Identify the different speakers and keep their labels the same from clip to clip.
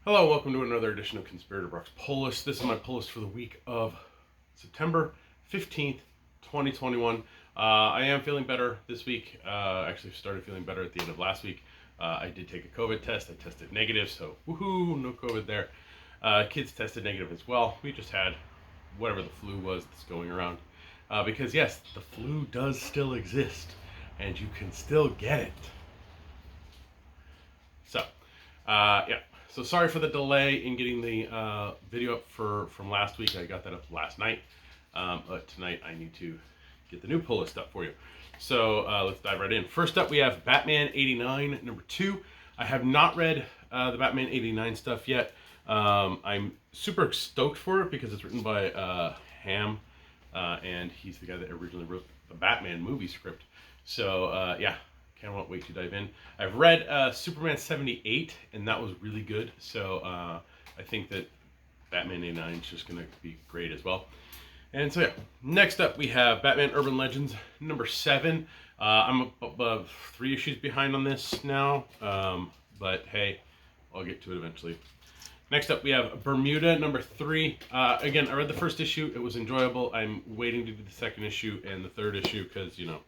Speaker 1: Hello, welcome to another edition of Conspirator Brock's Pull List. This is my pull list for the week of September 15th, 2021. I am feeling better this week. Actually started feeling better at the end of last week. I did take a COVID test. I tested negative, so woohoo, no COVID there. Kids tested negative as well. We just had whatever the flu was that's going around. Because yes, the flu does still exist, and you can still get it. So, yeah. So sorry for the delay in getting the video up from last week. I got that up last night, but tonight I need to get the new pull list up for you. So let's dive right in. First up, we have Batman 89, number 2. I have not read the Batman 89 stuff yet. I'm super stoked for it because it's written by Ham, and he's the guy that originally wrote the Batman movie script. So yeah. Cannot wait to dive in. I've read Superman 78, and that was really good. So I think that Batman 89 is just going to be great as well. And so yeah, next up we have Batman Urban Legends number 7. I'm above 3 issues behind on this now, but hey, I'll get to it eventually. Next up we have Bermuda number 3. Again, I read the first issue. It was enjoyable. I'm waiting to do the second issue and the third issue because, you know,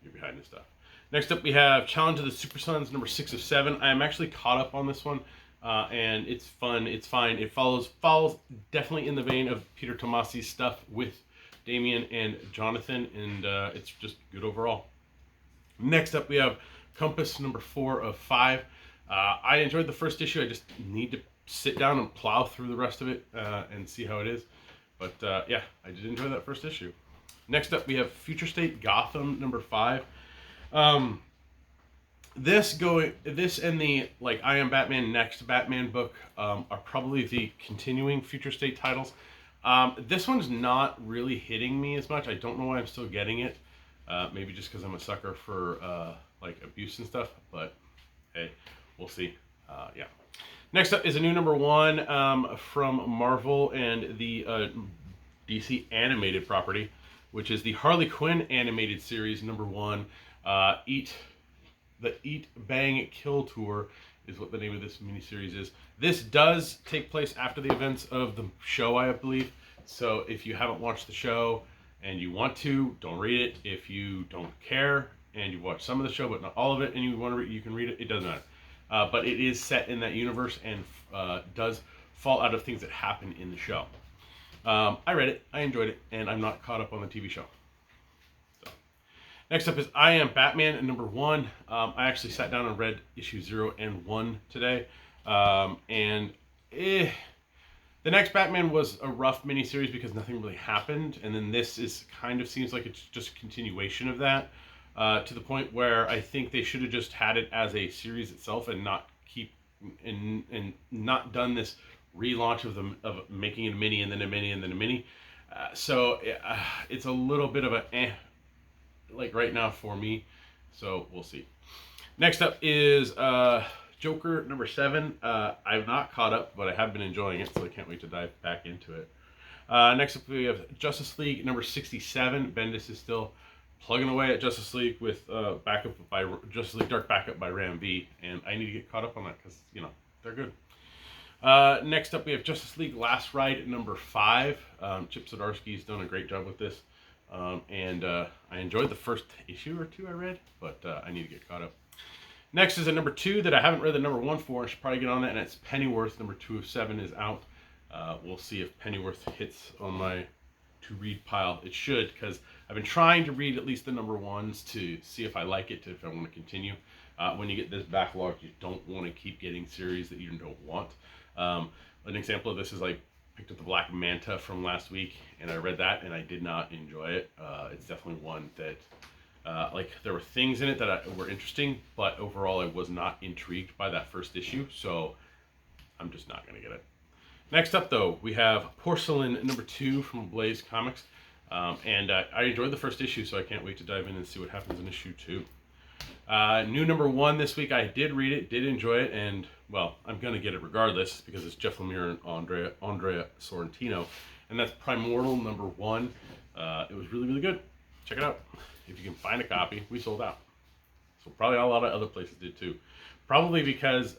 Speaker 1: you're behind this stuff. Next up, we have Challenge of the Super Sons, number 6 of 7. I am actually caught up on this one, and it's fun. It's fine. It follows definitely in the vein of Peter Tomasi's stuff with Damian and Jonathan, and it's just good overall. Next up, we have Compass, number 4 of 5. I enjoyed the first issue. I just need to sit down and plow through the rest of it and see how it is. But yeah, I did enjoy that first issue. Next up, we have Future State Gotham, number 5. This and the I Am Batman Next Batman book are probably the continuing Future State titles. This one's not really hitting me as much. I don't know why I'm still getting it. Maybe just because I'm a sucker for like abuse and stuff. But hey, we'll see. Yeah. Next up is a new number 1 from Marvel and the DC animated property, which is the Harley Quinn animated series number 1. Eat, Bang, Kill Tour is what the name of this miniseries is. This does take place after the events of the show, I believe. So if you haven't watched the show and you want to, don't read it. If you don't care and you watch some of the show but not all of it and you want to read, you can read it. It doesn't matter. But it is set in that universe and does fall out of things that happen in the show. I read it, I enjoyed it, and I'm not caught up on the TV show. Next up is I Am Batman number 1. I actually sat down and read issue 0 and 1 today. The next Batman was a rough miniseries because nothing really happened. And then this is kind of seems like it's just a continuation of that. To the point where I think they should have just had it as a series itself and not keep and not done this relaunch of making it a mini and then a mini and then a mini. So it's a little bit of a like right now for me, so we'll see. Next up is Joker number 7. I've not caught up, but I have been enjoying it, so I can't wait to dive back into it. Next up we have Justice League number 67. Bendis is still plugging away at Justice League with backup by Justice League Dark backup by Ram V, and I need to get caught up on that because you know they're good. Next up we have Justice League Last Ride number 5. Chip Zdarsky's done a great job with this. And I enjoyed the first issue or 2 I read, but I need to get caught up. Next is a number 2 that I haven't read the number 1 for. I should probably get on that, and it's Pennyworth. Number 2 of 7 is out. We'll see if Pennyworth hits on my to-read pile. It should, because I've been trying to read at least the number 1s to see if I like it, if I want to continue. When you get this backlog, you don't want to keep getting series that you don't want. An example of this is like picked up the Black Manta from last week, and I read that, and I did not enjoy it. It's definitely one that, like, there were things in it that were interesting, but overall I was not intrigued by that first issue, so I'm just not going to get it. Next up, though, we have Porcelain number 2 from Blaze Comics, and I enjoyed the first issue, so I can't wait to dive in and see what happens in issue 2. New number 1 this week. I did read it, did enjoy it, and well, I'm gonna get it regardless because it's Jeff Lemire and Andrea Sorrentino, and that's Primordial number 1. It was really, really good. Check it out if you can find a copy. We sold out, so probably a lot of other places did too. Probably because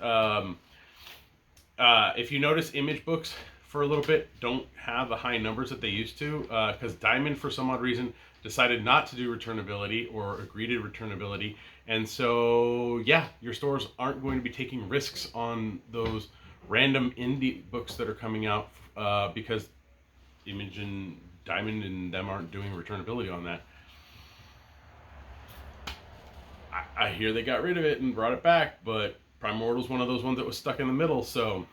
Speaker 1: if you notice, Image books for a little bit don't have the high numbers that they used to, because Diamond, for some odd reason, decided not to do returnability or agree to returnability. And so, yeah, your stores aren't going to be taking risks on those random indie books that are coming out, because Image and Diamond and them aren't doing returnability on that. I hear they got rid of it and brought it back, but Primordial's one of those ones that was stuck in the middle, so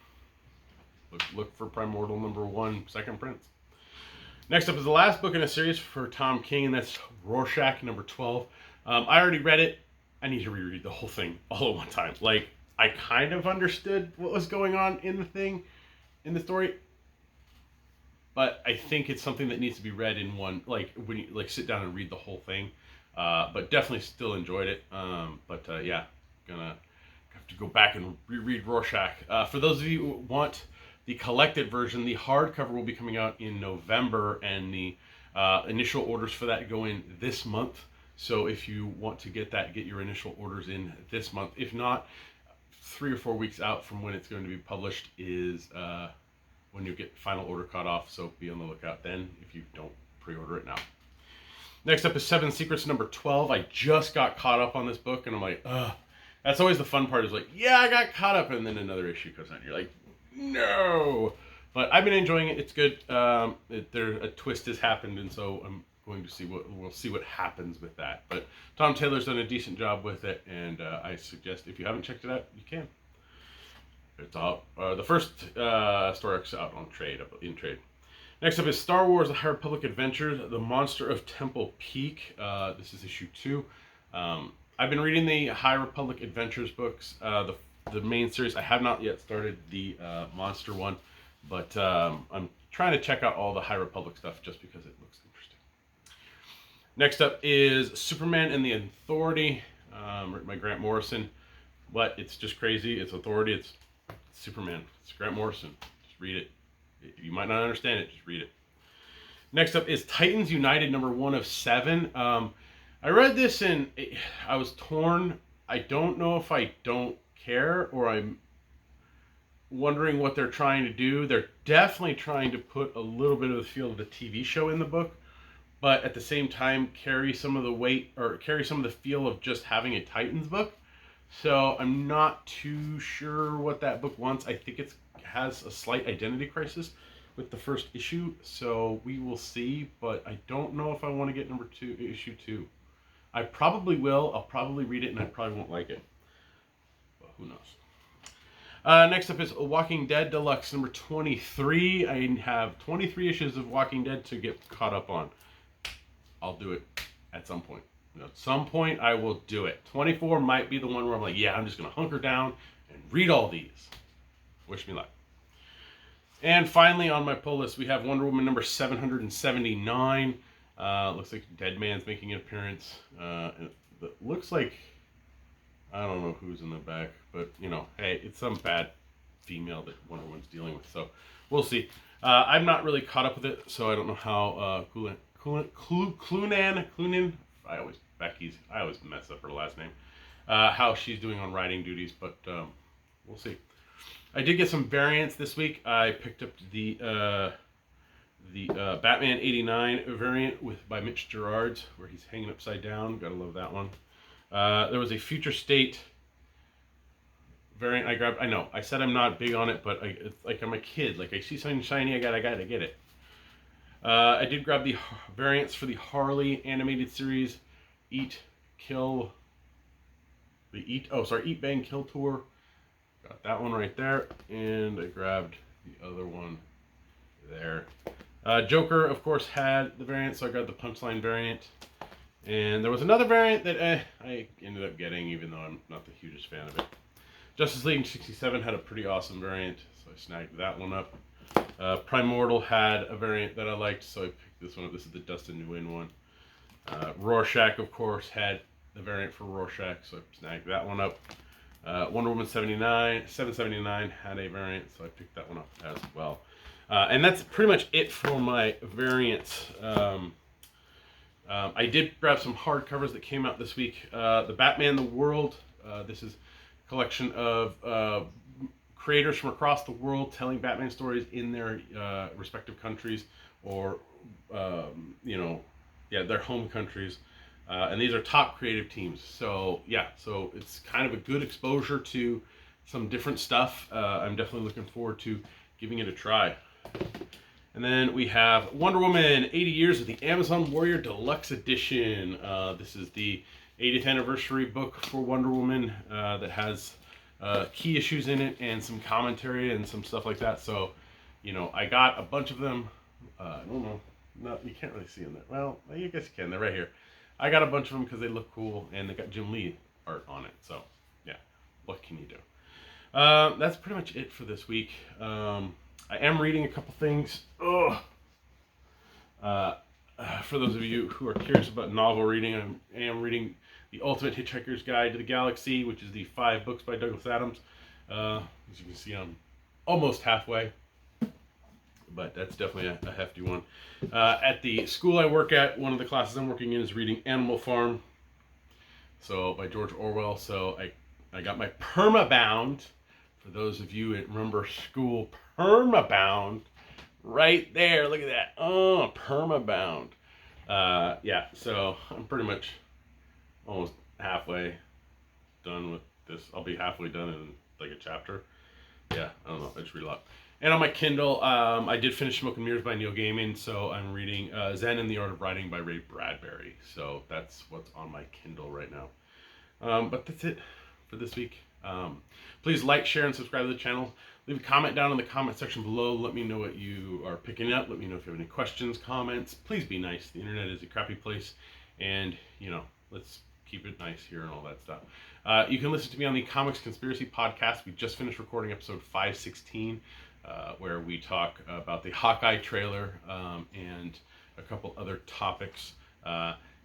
Speaker 1: look for Primordial #1, second prints. Next up is the last book in a series for Tom King, and that's Rorschach #12. I already read it. I need to reread the whole thing all at one time. Like, I kind of understood what was going on in the story, but I think it's something that needs to be read in one, like, when you sit down and read the whole thing. But definitely still enjoyed it. Yeah, gonna have to go back and reread Rorschach. For those of you who want the collected version, the hardcover will be coming out in November, and the initial orders for that go in this month. So if you want to get that, get your initial orders in this month. If not, 3 or 4 weeks out from when it's going to be published is when you get final order cut off. So be on the lookout then if you don't pre-order it now. Next up is Seven Secrets #12. I just got caught up on this book, and I'm like, ugh. That's always the fun part, is like, yeah, I got caught up, and then another issue comes out, and you're like, no. But I've been enjoying it. It's good. A twist has happened, and so I'm going to we'll see what happens with that. But Tom Taylor's done a decent job with it, and I suggest, if you haven't checked it out, you can. It's out. The first story arc's out in trade. Next up is Star Wars: The High Republic Adventures, The Monster of Temple Peak. This is issue 2. I've been reading the High Republic Adventures books, the main series. I have not yet started the monster one, but I'm trying to check out all the High Republic stuff just because it looks interesting. Next up is Superman and the Authority, written by Grant Morrison. But it's just crazy. It's Authority. It's Superman. It's Grant Morrison. Just read it. You might not understand it, just read it. Next up is Titans United #1 of 7. I read this and I was torn. I don't know if I don't care or I'm wondering what they're trying to do. They're definitely trying to put a little bit of the feel of the TV show in the book, but at the same time carry some of the weight, or carry some of the feel of just having a Titans book. So I'm not too sure what that book wants. I think it has a slight identity crisis with the first issue, so we will see, but I don't know if I want to get issue 2. I probably will. I'll probably read it, and I probably won't like it, but who knows. Next up is Walking Dead Deluxe #23. I have 23 issues of Walking Dead to get caught up on. I'll do it at some point. At some point, I will do it. 24 might be the one where I'm like, yeah, I'm just going to hunker down and read all these. Wish me luck. And finally, on my pull list, we have Wonder Woman #779. Looks like Dead Man's making an appearance. It looks like, I don't know who's in the back, but, hey, it's some bad female that Wonder Woman's dealing with. So we'll see. I'm not really caught up with it, so I don't know how Clunan, I always mess up her last name, how she's doing on writing duties, but we'll see. I did get some variants this week. I picked up the Batman '89 variant by Mitch Gerards, where he's hanging upside down. Gotta love that one. There was a Future State variant I grabbed. I know, I said I'm not big on it, but it's like I'm a kid. Like, I see something shiny, I gotta get it. I did grab the variants for the Harley animated series, Eat, Bang, Kill Tour. Got that one right there, and I grabbed the other one there. Joker, of course, had the variant, so I grabbed the Punchline variant. And there was another variant that I ended up getting, even though I'm not the hugest fan of it. Justice League '67 had a pretty awesome variant, so I snagged that one up. Primordial had a variant that I liked, so I picked this one up. This is the Dustin Nguyen one. Rorschach, of course, had the variant for Rorschach, so I snagged that one up. Wonder Woman 779 had a variant, so I picked that one up as well. And that's pretty much it for my variants. I did grab some hardcovers that came out this week. The Batman the World, this is a collection of creators from across the world telling Batman stories in their respective countries or, their home countries. And these are top creative teams. So, yeah, so it's kind of a good exposure to some different stuff. I'm definitely looking forward to giving it a try. And then we have Wonder Woman 80 Years of the Amazon Warrior Deluxe Edition. This is the 80th anniversary book for Wonder Woman that has key issues in it and some commentary and some stuff like that. So, I got a bunch of them. I don't know. No, you can't really see them there. Well, I guess you can. They're right here. I got a bunch of them because they look cool and they got Jim Lee art on it. So, yeah, what can you do? That's pretty much it for this week. I am reading a couple things. For those of you who are curious about novel reading, I am reading The Ultimate Hitchhiker's Guide to the Galaxy, which is the 5 books by Douglas Adams. As you can see, I'm almost halfway, but that's definitely a hefty one. At the school I work at, one of the classes I'm working in is reading Animal Farm, so by George Orwell. So I got my Permabound. For those of you that remember school, Permabound, right there. Look at that. Oh, Permabound. Yeah, so I'm pretty much almost halfway done with this. I'll be halfway done in like a chapter. Yeah, I don't know. I just read a lot. And on my Kindle, I did finish Smoke and Mirrors by Neil Gaiman, so I'm reading Zen and the Art of Writing by Ray Bradbury. So that's what's on my Kindle right now. But that's it for this week. Please like, share, and subscribe to the channel. Leave a comment down in the comment section below. Let me know what you are picking up. Let me know if you have any questions, comments. Please be nice. The internet is a crappy place, and let's keep it nice here and all that stuff. You can listen to me on the Comics Conspiracy podcast. We just finished recording episode 516, where we talk about the Hawkeye trailer and a couple other topics,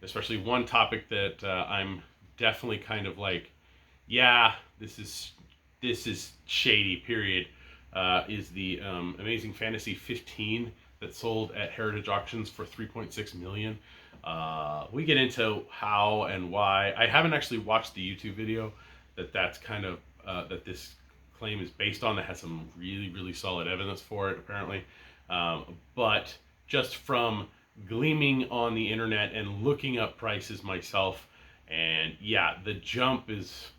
Speaker 1: especially one topic that I'm definitely kind of like, yeah, this is shady, period, is the Amazing Fantasy 15 that sold at Heritage Auctions for $3.6 million. We get into how and why. I haven't actually watched the YouTube video that's kind of that this claim is based on, that has some really, really solid evidence for it, apparently. But just from gleaming on the internet and looking up prices myself, and yeah, the jump is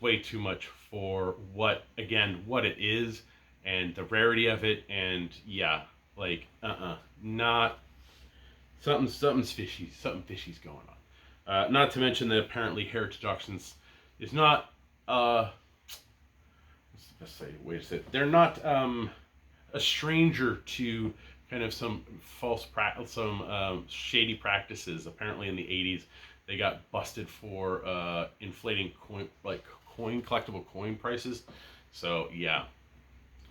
Speaker 1: way too much for what it is and the rarity of it. And yeah, like not something's fishy. Something fishy's going on. Not to mention that apparently Heritage Auctions is not what's the best way to say it? They're not a stranger to kind of some shady practices. Apparently in the 80s they got busted for inflating collectible coin prices. So yeah,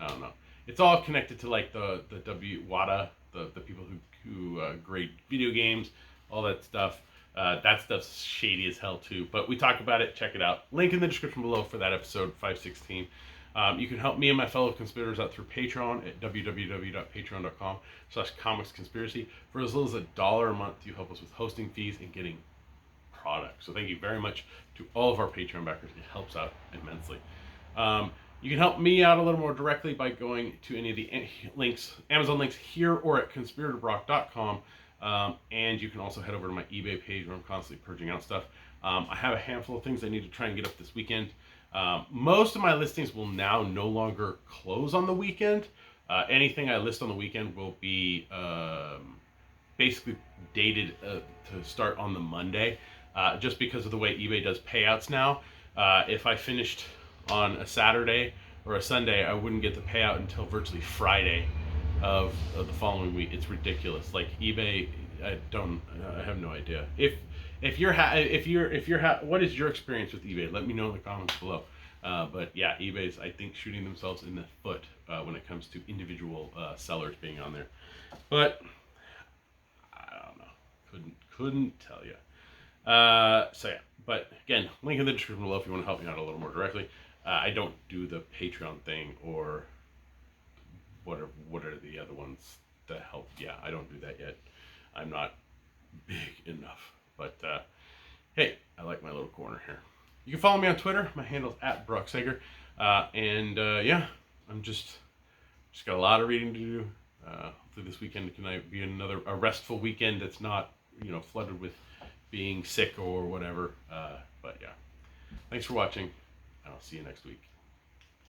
Speaker 1: I don't know. It's all connected to like the WADA, the people who grade video games, all that stuff. That stuff's shady as hell too. But we talk about it. Check it out. Link in the description below for that episode 516. You can help me and my fellow conspirators out through Patreon at www.patreon.com/comicsconspiracy. For as little as $1 a month, you help us with hosting fees and getting product. So thank you very much to all of our Patreon backers. It helps out immensely. You can help me out a little more directly by going to any of the links, Amazon links here or at conspiratorbrock.com. And you can also head over to my eBay page where I'm constantly purging out stuff. I have a handful of things I need to try and get up this weekend. Most of my listings will now no longer close on the weekend. Anything I list on the weekend will be basically dated to start on the Monday. Just because of the way eBay does payouts now. If I finished on a Saturday or a Sunday, I wouldn't get the payout until virtually Friday of the following week. It's ridiculous. Like eBay, I have no idea. What is your experience with eBay? Let me know in the comments below. But yeah, eBay's, I think, shooting themselves in the foot when it comes to individual sellers being on there. But I don't know. Couldn't tell you. So yeah, but again, link in the description below if you want to help me out a little more directly. I don't do the Patreon thing or what are the other ones that help. Yeah, I don't do that yet. I'm not big enough. But hey, I like my little corner here. You can follow me on Twitter. My handle's @BrockSager. Yeah, I'm just got a lot of reading to do. Hopefully this weekend can be a restful weekend that's not, flooded with being sick or whatever. But yeah, thanks for watching, and I'll see you next week.